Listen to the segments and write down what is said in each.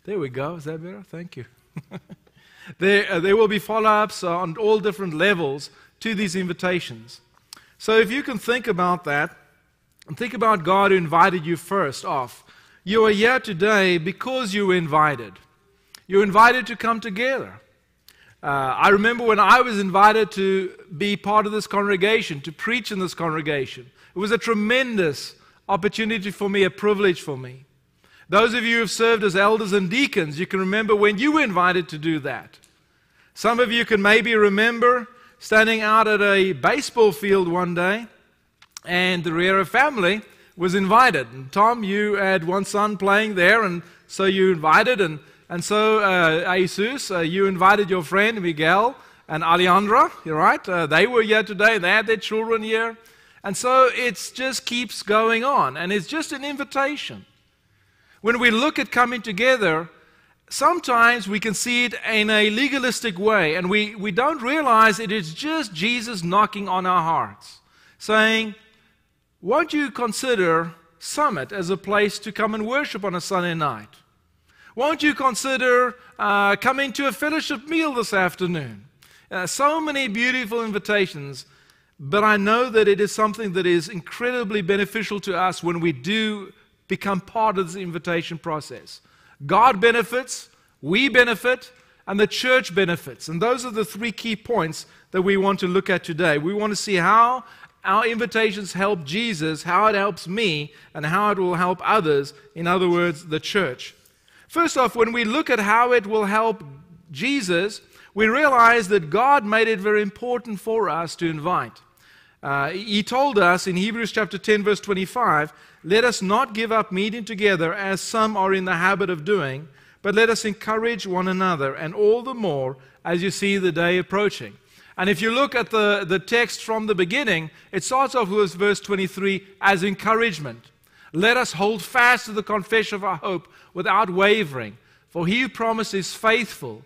There we go. Is that better? Thank you. There will be follow-ups on all different levels to these invitations. So if you can think about that, and think about God who invited you first off. You are here today because you were invited. You were invited to come together. I remember when I was invited to be part of this congregation, to preach in this congregation. It was a tremendous opportunity for me, a privilege for me. Those of you who have served as elders and deacons, you can remember when you were invited to do that. Some of you can maybe remember standing out at a baseball field one day, and the Riera family was invited. And Tom, you had one son playing there, and so you invited, and so Jesus, you invited your friend Miguel and Alejandra, you're right? They were here today, they had their children here. And so it just keeps going on, and it's just an invitation. When we look at coming together, sometimes we can see it in a legalistic way, and we don't realize it is just Jesus knocking on our hearts, saying, won't you consider Summit as a place to come and worship on a Sunday night? Won't you consider coming to a fellowship meal this afternoon? So many beautiful invitations, but I know that it is something that is incredibly beneficial to us when we do become part of this invitation process. God benefits, we benefit, and the church benefits. And those are the three key points that we want to look at today. We want to see how our invitations help Jesus, how it helps me, and how it will help others, in other words, the church. First off, when we look at how it will help Jesus, we realize that God made it very important for us to invite. He told us in Hebrews chapter 10, verse 25, let us not give up meeting together as some are in the habit of doing, but let us encourage one another, and all the more as you see the day approaching. And if you look at the text from the beginning, it starts off with verse 23 as encouragement. Let us hold fast to the confession of our hope without wavering, for he who promised is faithful.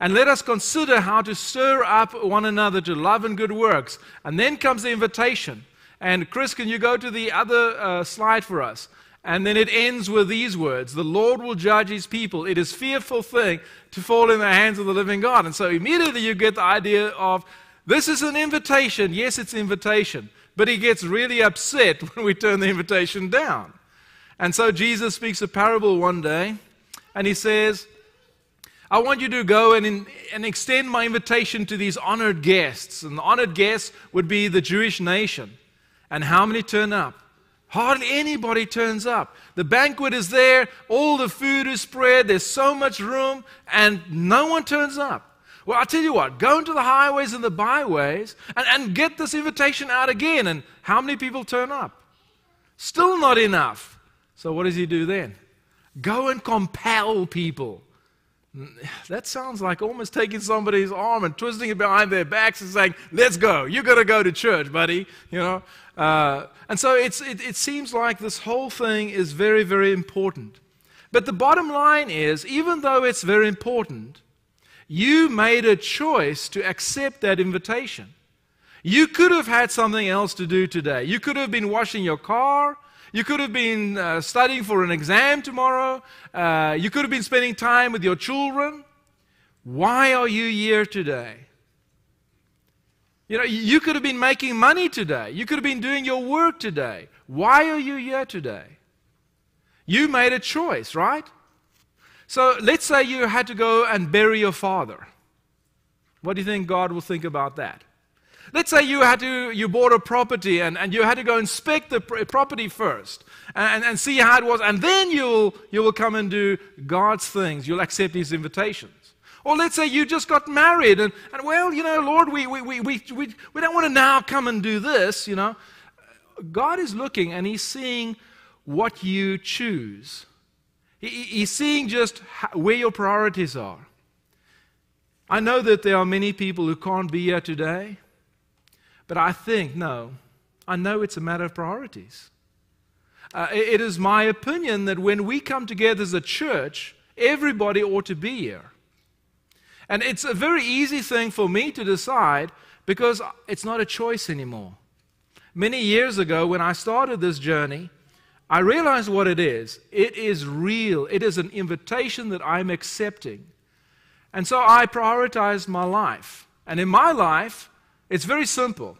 And let us consider how to stir up one another to love and good works. And then comes the invitation. And Chris, can you go to the other slide for us? And then it ends with these words, the Lord will judge his people. It is a fearful thing to fall in the hands of the living God. And so immediately you get the idea of, this is an invitation. Yes, it's an invitation. But he gets really upset when we turn the invitation down. And so Jesus speaks a parable one day, and he says, I want you to go and extend my invitation to these honored guests. And the honored guests would be the Jewish nation. And how many turn up? Hardly anybody turns up. The banquet is there, all the food is spread, there's so much room, and no one turns up. Well, I'll tell you what, go into the highways and the byways and get this invitation out again. And how many people turn up? Still not enough. So what does he do then? Go and compel people. That sounds like almost taking somebody's arm and twisting it behind their backs and saying, let's go. You've got to go to church, buddy. You know. And so it seems like this whole thing is very, very important. But the bottom line is, even though it's very important, you made a choice to accept that invitation. You could have had something else to do today. You could have been washing your car. You could have been studying for an exam tomorrow. You could have been spending time with your children. Why are you here today? You know, you could have been making money today. You could have been doing your work today. Why are you here today? You made a choice, right? So let's say you had to go and bury your father. What do you think God will think about that? Let's say you bought a property and you had to go inspect the property first and see how it was, and then you will come and do God's things. You'll accept His invitations. Or let's say you just got married and well, you know, Lord, we don't want to now come and do this, you know. God is looking and He's seeing what you choose. He's seeing just where your priorities are. I know that there are many people who can't be here today. But I know it's a matter of priorities. It is my opinion that when we come together as a church, everybody ought to be here. And it's a very easy thing for me to decide because it's not a choice anymore. Many years ago, when I started this journey, I realize what it is. It is real. It is an invitation that I'm accepting. And so I prioritize my life. And in my life, it's very simple.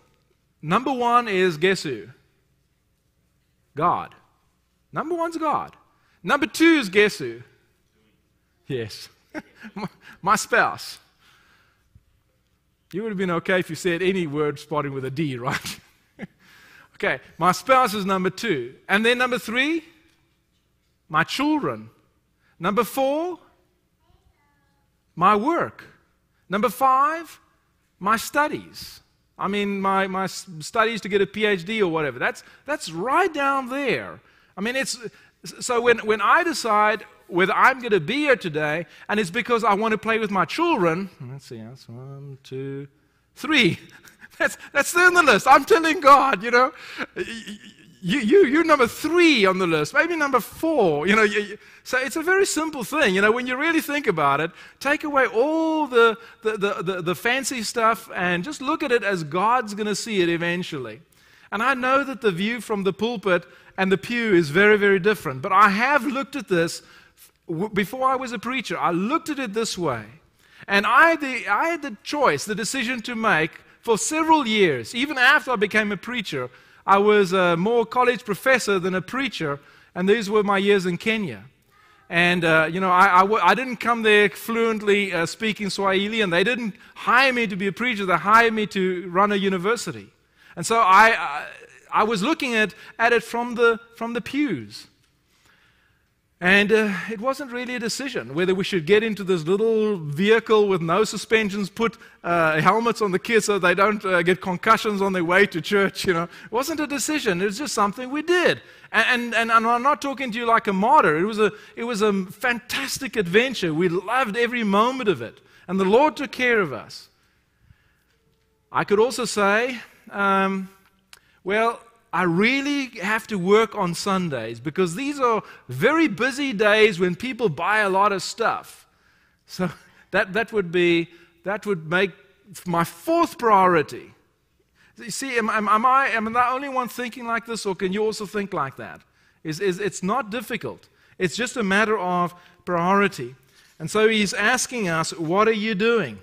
Number one is, guess who? God. Number one's God. Number two is, guess who? Yes. My spouse. You would have been okay if you said any word starting with a D, right? Okay, my spouse is number two. And then number three, my children. Number four, my work. Number five, my studies. I mean, my studies to get a PhD or whatever. That's right down there. I mean, so when I decide whether I'm going to be here today, and it's because I want to play with my children, let's see, that's 1, 2, 3. That's there on the list. I'm telling God, you're number 3 on the list, maybe number 4. So it's a very simple thing. When you really think about it, take away all the fancy stuff and just look at it as God's going to see it eventually. And I know that the view from the pulpit and the pew is very, very different. But I have looked at this before I was a preacher. I looked at it this way. And I had the choice, the decision to make for several years. Even after I became a preacher, I was a more college professor than a preacher. And these were my years in Kenya. And, I didn't come there fluently speaking Swahili, and they didn't hire me to be a preacher. They hired me to run a university. And so I was looking at it from the pews. And it wasn't really a decision whether we should get into this little vehicle with no suspensions, put helmets on the kids so they don't get concussions on their way to church. It wasn't a decision. It was just something we did. And I'm not talking to you like a martyr. It was a fantastic adventure. We loved every moment of it. And the Lord took care of us. I could also say, I really have to work on Sundays because these are very busy days when people buy a lot of stuff. So that would make my 4th priority. You see, am I the only one thinking like this, or can you also think like that? It's not difficult. It's just a matter of priority. And so he's asking us, what are you doing?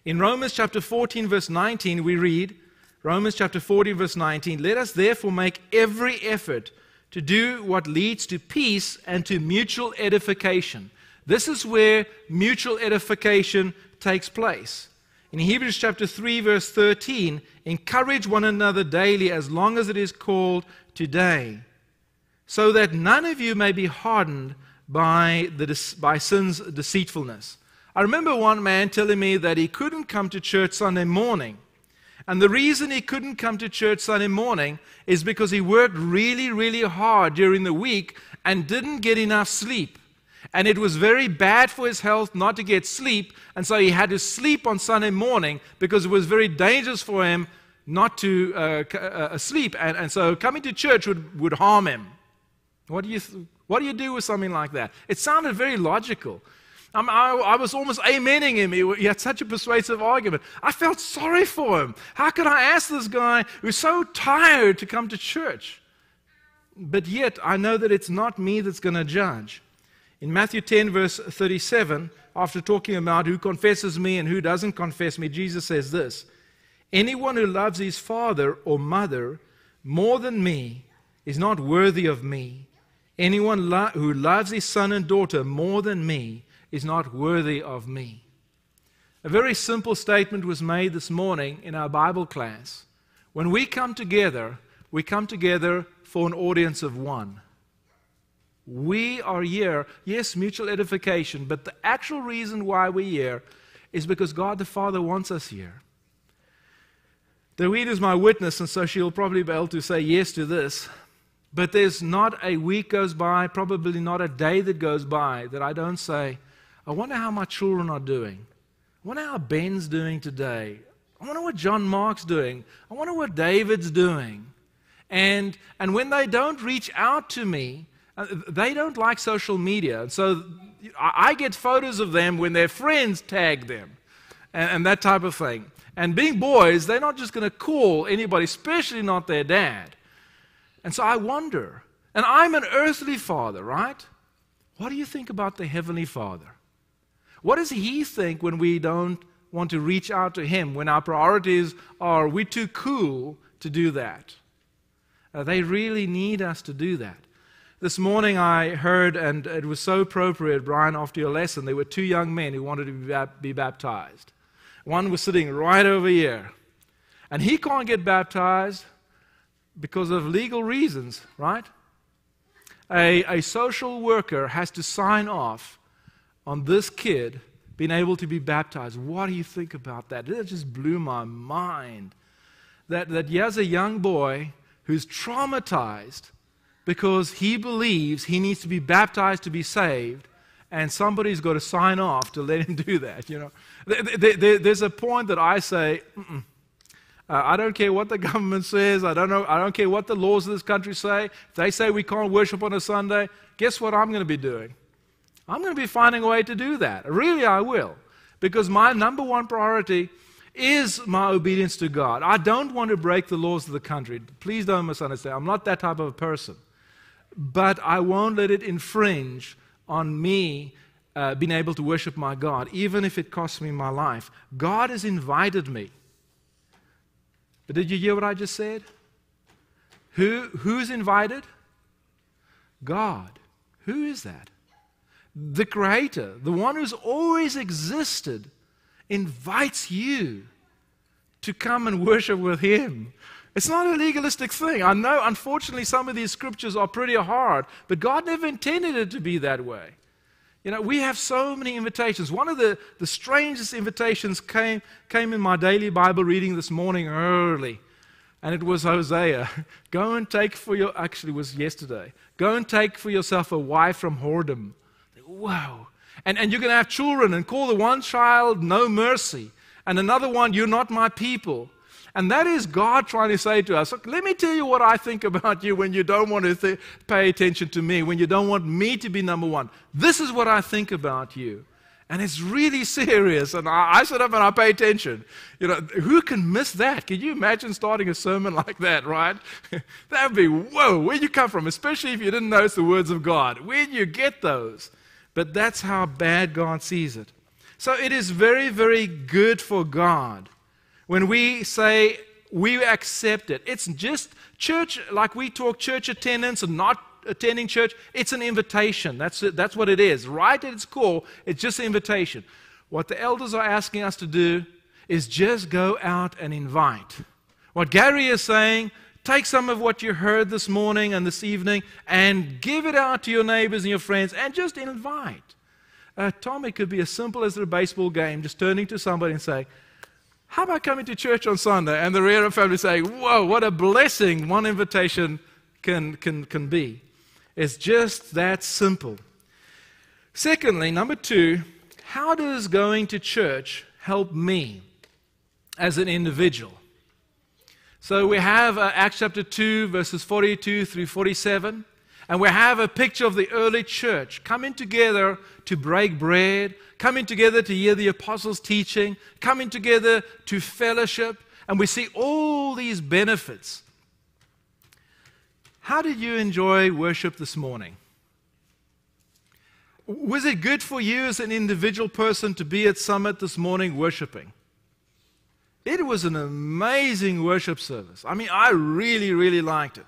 In Romans chapter 14, verse 19, we read, Romans chapter 14, verse 19, let us therefore make every effort to do what leads to peace and to mutual edification. This is where mutual edification takes place. In Hebrews chapter 3, verse 13, encourage one another daily as long as it is called today, so that none of you may be hardened by sin's deceitfulness. I remember one man telling me that he couldn't come to church Sunday morning. And the reason he couldn't come to church Sunday morning is because he worked really, really hard during the week and didn't get enough sleep. And it was very bad for his health not to get sleep, and so he had to sleep on Sunday morning because it was very dangerous for him not to sleep. And so coming to church would harm him. What do you do with something like that? It sounded very logical. I was almost amening him. He had such a persuasive argument. I felt sorry for him. How could I ask this guy who's so tired to come to church? But yet, I know that it's not me that's going to judge. In Matthew 10, verse 37, after talking about who confesses me and who doesn't confess me, Jesus says this, anyone who loves his father or mother more than me is not worthy of me. Anyone who loves his son and daughter more than me is not worthy of me. A very simple statement was made this morning in our Bible class. When we come together for an audience of one. We are here, yes, mutual edification, but the actual reason why we're here is because God the Father wants us here. Doreen is my witness, and so she'll probably be able to say yes to this. But there's not a week goes by, probably not a day that goes by, that I don't say, I wonder how my children are doing. I wonder how Ben's doing today. I wonder what John Mark's doing. I wonder what David's doing. And when they don't reach out to me, they don't like social media. And so I get photos of them when their friends tag them and that type of thing. And being boys, they're not just going to call anybody, especially not their dad. And so I wonder, And I'm an earthly father, right? What do you think about the Heavenly Father? What does He think when we don't want to reach out to Him, when our priorities are, we're too cool to do that? They really need us to do that. This morning I heard, and it was so appropriate, Brian, after your lesson, there were two young men who wanted to be baptized. One was sitting right over here, and he can't get baptized because of legal reasons, right? A social worker has to sign off on this kid being able to be baptized. What do you think about that? It just blew my mind. That here's a young boy who's traumatized because he believes he needs to be baptized to be saved, and somebody's got to sign off to let him do that. You know, there's a point that I say, I don't care what the government says. I don't care what the laws of this country say. If they say we can't worship on a Sunday, guess what I'm going to be doing? I'm going to be finding a way to do that. Really, I will, because my number one priority is my obedience to God. I don't want to break the laws of the country. Please don't misunderstand. I'm not that type of a person. But I won't let it infringe on me being able to worship my God, even if it costs me my life. God has invited me. But did you hear what I just said? Who's invited? God. Who is that? The Creator, the one who's always existed, invites you to come and worship with Him. It's not a legalistic thing. I know, unfortunately, some of these scriptures are pretty hard, but God never intended it to be that way. You know, we have so many invitations. One of the strangest invitations came in my daily Bible reading this morning early, and it was Hosea. Go and take for your, actually it was yesterday, go and take for yourself a wife from whoredom. Wow. And you're going to have children, and call the one child no mercy, and another one, you're not my people. And that is God trying to say to us, look, let me tell you what I think about you when you don't want to pay attention to me, when you don't want me to be number one. This is what I think about you. And it's really serious, and I sit up and I pay attention. You know, who can miss that? Can you imagine starting a sermon like that, right? That would be, whoa, where'd you come from? Especially if you didn't notice the words of God. Where'd you get those? But that's how bad God sees it. So it is very, very good for God when we say we accept it. It's just church, like we talk church attendance and not attending church, it's an invitation. That's what it is. Right at its core, it's just an invitation. What the elders are asking us to do is just go out and invite. What Gary is saying, take some of what you heard this morning and this evening and give it out to your neighbors and your friends and just invite. Tom, it could be as simple as a baseball game, just turning to somebody and saying, how about coming to church on Sunday? And the Herald family saying, whoa, what a blessing one invitation can be. It's just that simple. Secondly, number 2, how does going to church help me as an individual? So we have Acts chapter 2, verses 42 through 47. And we have a picture of the early church coming together to break bread, coming together to hear the apostles' teaching, coming together to fellowship. And we see all these benefits. How did you enjoy worship this morning? Was it good for you as an individual person to be at Summit this morning worshiping? It was an amazing worship service. I mean, I really, really liked it.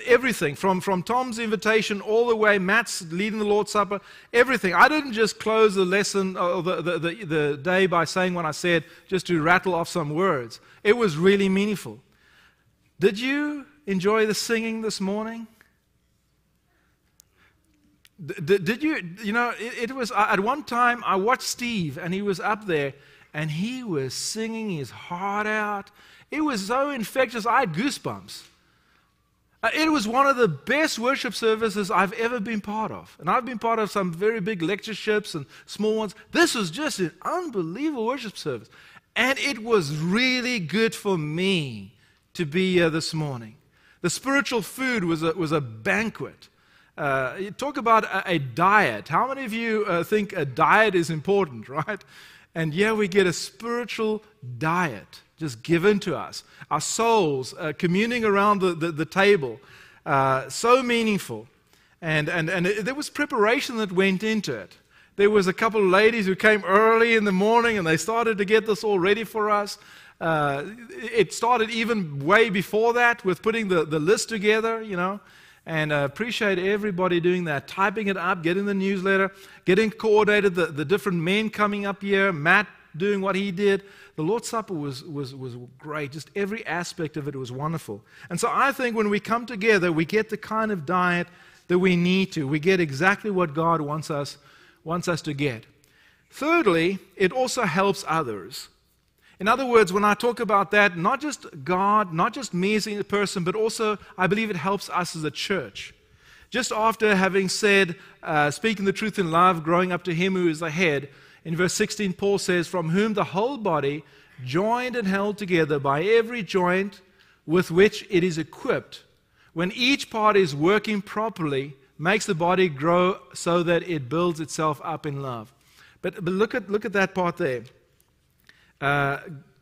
Everything, from Tom's invitation all the way, Matt's leading the Lord's Supper, everything. I didn't just close the lesson or the day by saying what I said just to rattle off some words. It was really meaningful. Did you enjoy the singing this morning? Did you know, it was, at one time I watched Steve and he was up there and he was singing his heart out. It was so infectious, I had goosebumps. It was one of the best worship services I've ever been part of. And I've been part of some very big lectureships and small ones. This was just an unbelievable worship service. And it was really good for me to be here this morning. The spiritual food was a banquet. You talk about a diet. How many of you think a diet is important, right? And yeah, we get a spiritual diet just given to us. Our souls communing around the table. So meaningful. And there was preparation that went into it. There was a couple of ladies who came early in the morning, and they started to get this all ready for us. It started even way before that with putting the list together, and I appreciate everybody doing that, typing it up, getting the newsletter, getting coordinated, the different men coming up here, Matt doing what he did. The Lord's Supper was great. Just every aspect of it was wonderful. And so I think when we come together, we get the kind of diet that we need to. We get exactly what God wants us to get. Thirdly, it also helps others. In other words, when I talk about that, not just God, not just me as a person, but also I believe it helps us as a church. Just after having said, speaking the truth in love, growing up to Him who is the head, in verse 16, Paul says, from whom the whole body, joined and held together by every joint with which it is equipped, when each part is working properly, makes the body grow so that it builds itself up in love. But look at that part there.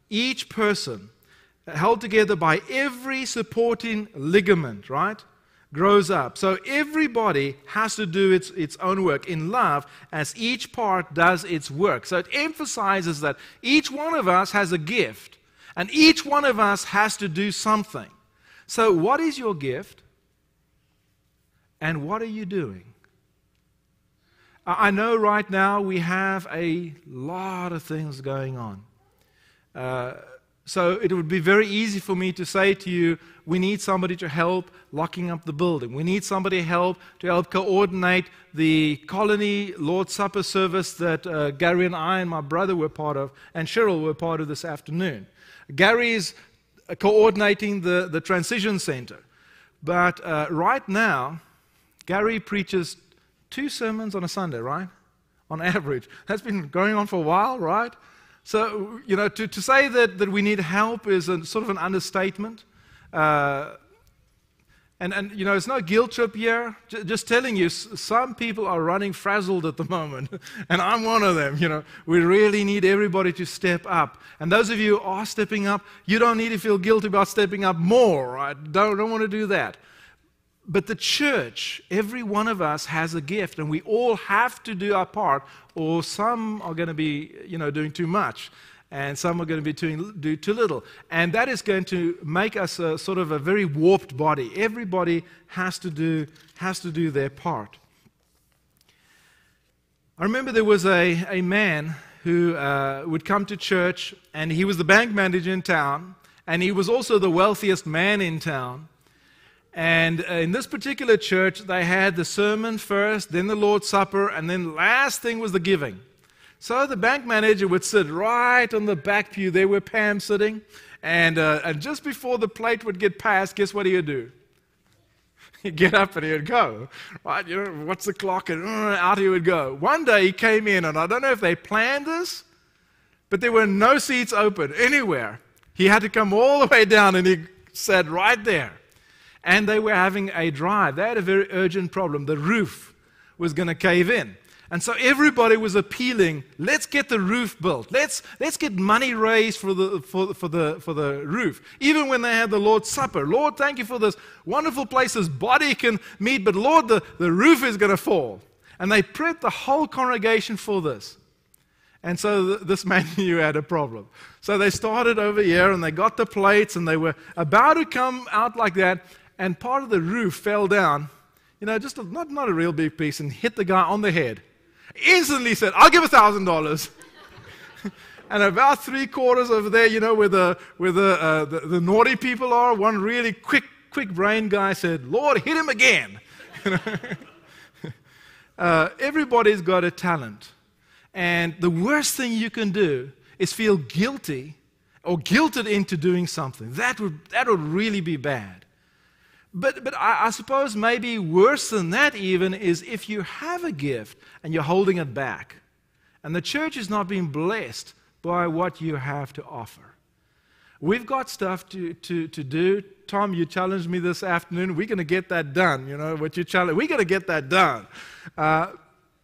Each person, held together by every supporting ligament, right, grows up. So everybody has to do its own work in love as each part does its work. So it emphasizes that each one of us has a gift, and each one of us has to do something. So what is your gift, and what are you doing? I know right now we have a lot of things going on. So it would be very easy for me to say to you, we need somebody to help locking up the building. We need somebody to help coordinate the colony Lord's Supper service that Gary and I and my brother were part of, and Cheryl were part of this afternoon. Gary is coordinating the transition center. But right now, Gary preaches 2 sermons on a Sunday, right? On average. That's been going on for a while, right? So, to say that we need help is sort of an understatement. And it's no guilt trip here. Just telling you, some people are running frazzled at the moment. And I'm one of them, We really need everybody to step up. And those of you who are stepping up, you don't need to feel guilty about stepping up more, right? Don't want to do that. But the church, every one of us has a gift, and we all have to do our part, or some are going to be, doing too much, and some are going to be do too little. And that is going to make us a sort of a very warped body. Everybody has to do their part. I remember there was a man who would come to church, and he was the bank manager in town, and he was also the wealthiest man in town. And in this particular church, they had the sermon first, then the Lord's Supper, and then last thing was the giving. So the bank manager would sit right on the back pew there where Pam's sitting, and just before the plate would get passed, guess what he would do? He'd get up and he would go. Right, what's the clock? And out he would go. One day he came in, and I don't know if they planned this, but there were no seats open anywhere. He had to come all the way down, and he sat right there. And they were having a drive. They had a very urgent problem. The roof was going to cave in. And so everybody was appealing, let's get the roof built. Let's get money raised for the roof. Even when they had the Lord's Supper. Lord, thank you for this wonderful place this body can meet, but Lord, the roof is going to fall. And they prepped the whole congregation for this. And so this man knew had a problem. So they started over here, and they got the plates, and they were about to come out like that. And part of the roof fell down, just not a real big piece, and hit the guy on the head. Instantly said, I'll give $1,000. And about 3/4 over there, where the naughty people are, one really quick brain guy said, Lord, hit him again. Everybody's got a talent. And the worst thing you can do is feel guilty or guilted into doing something. That would really be bad. But I suppose maybe worse than that even is if you have a gift and you're holding it back. And the church is not being blessed by what you have to offer. We've got stuff to do. Tom, you challenged me this afternoon. We're going to get that done. What you challenged. We're going to get that done. But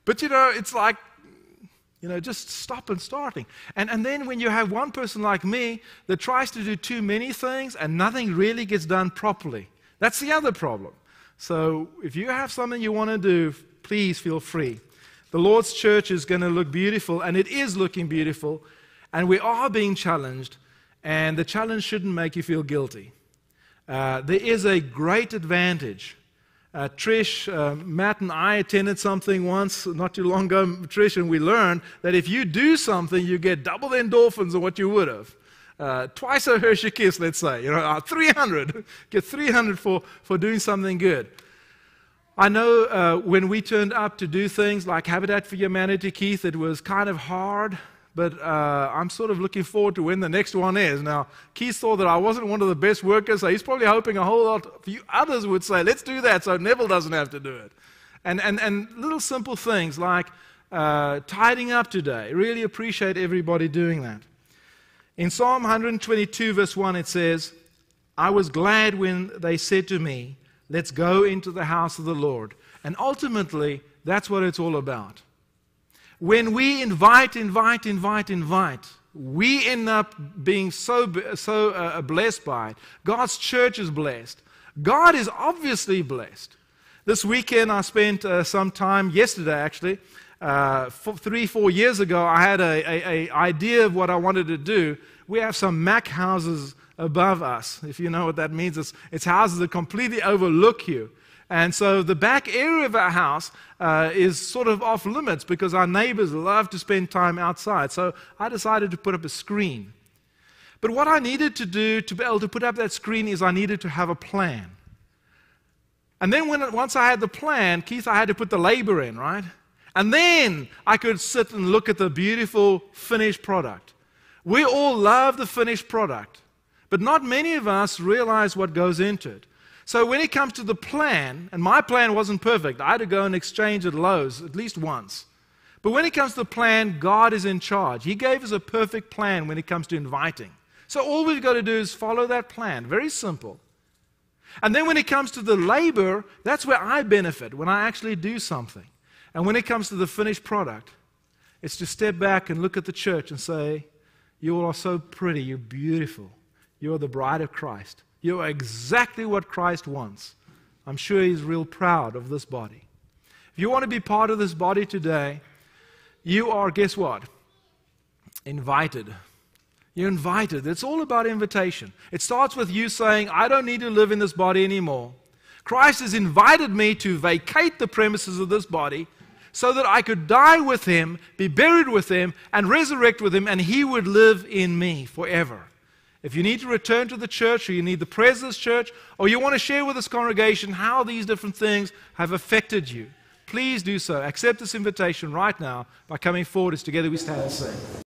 it's like, just stop and starting. And then when you have one person like me that tries to do too many things and nothing really gets done properly. That's the other problem. So if you have something you want to do, please feel free. The Lord's church is going to look beautiful, and it is looking beautiful, and we are being challenged, and the challenge shouldn't make you feel guilty. There is a great advantage. Trish, Matt, and I attended something once, not too long ago, Trish, and we learned that if you do something, you get double the endorphins of what you would have. Twice a Hershey kiss, let's say, 300. Get 300 for doing something good. I know when we turned up to do things like Habitat for Humanity, Keith, it was kind of hard, but I'm sort of looking forward to when the next one is. Now, Keith thought that I wasn't one of the best workers, so he's probably hoping a whole lot of you others would say, let's do that so Neville doesn't have to do it. And little simple things like tidying up today. Really appreciate everybody doing that. In Psalm 122, verse 1, it says, I was glad when they said to me, let's go into the house of the Lord. And ultimately, that's what it's all about. When we invite, we end up being so blessed by it. God's church is blessed. God is obviously blessed. This weekend, I spent some time, yesterday actually, 3-4 years ago, I had an idea of what I wanted to do. We have some Mac houses above us. If you know what that means, it's houses that completely overlook you. And so the back area of our house is sort of off limits because our neighbors love to spend time outside. So I decided to put up a screen. But what I needed to do to be able to put up that screen is I needed to have a plan. And then once I had the plan, Keith, I had to put the labor in, right? And then I could sit and look at the beautiful finished product. We all love the finished product, but not many of us realize what goes into it. So when it comes to the plan, and my plan wasn't perfect, I had to go and exchange at Lowe's at least once. But when it comes to the plan, God is in charge. He gave us a perfect plan when it comes to inviting. So all we've got to do is follow that plan. Very simple. And then when it comes to the labor, that's where I benefit, when I actually do something. And when it comes to the finished product, it's to step back and look at the church and say, you all are so pretty, you're beautiful. You're the bride of Christ. You are exactly what Christ wants. I'm sure He's real proud of this body. If you want to be part of this body today, you are, guess what? Invited. You're invited. It's all about invitation. It starts with you saying, I don't need to live in this body anymore. Christ has invited me to vacate the premises of this body so that I could die with Him, be buried with Him, and resurrect with Him, and He would live in me forever. If you need to return to the church, or you need the prayers of this church, or you want to share with this congregation how these different things have affected you, please do so. Accept this invitation right now by coming forward as together we stand and sing.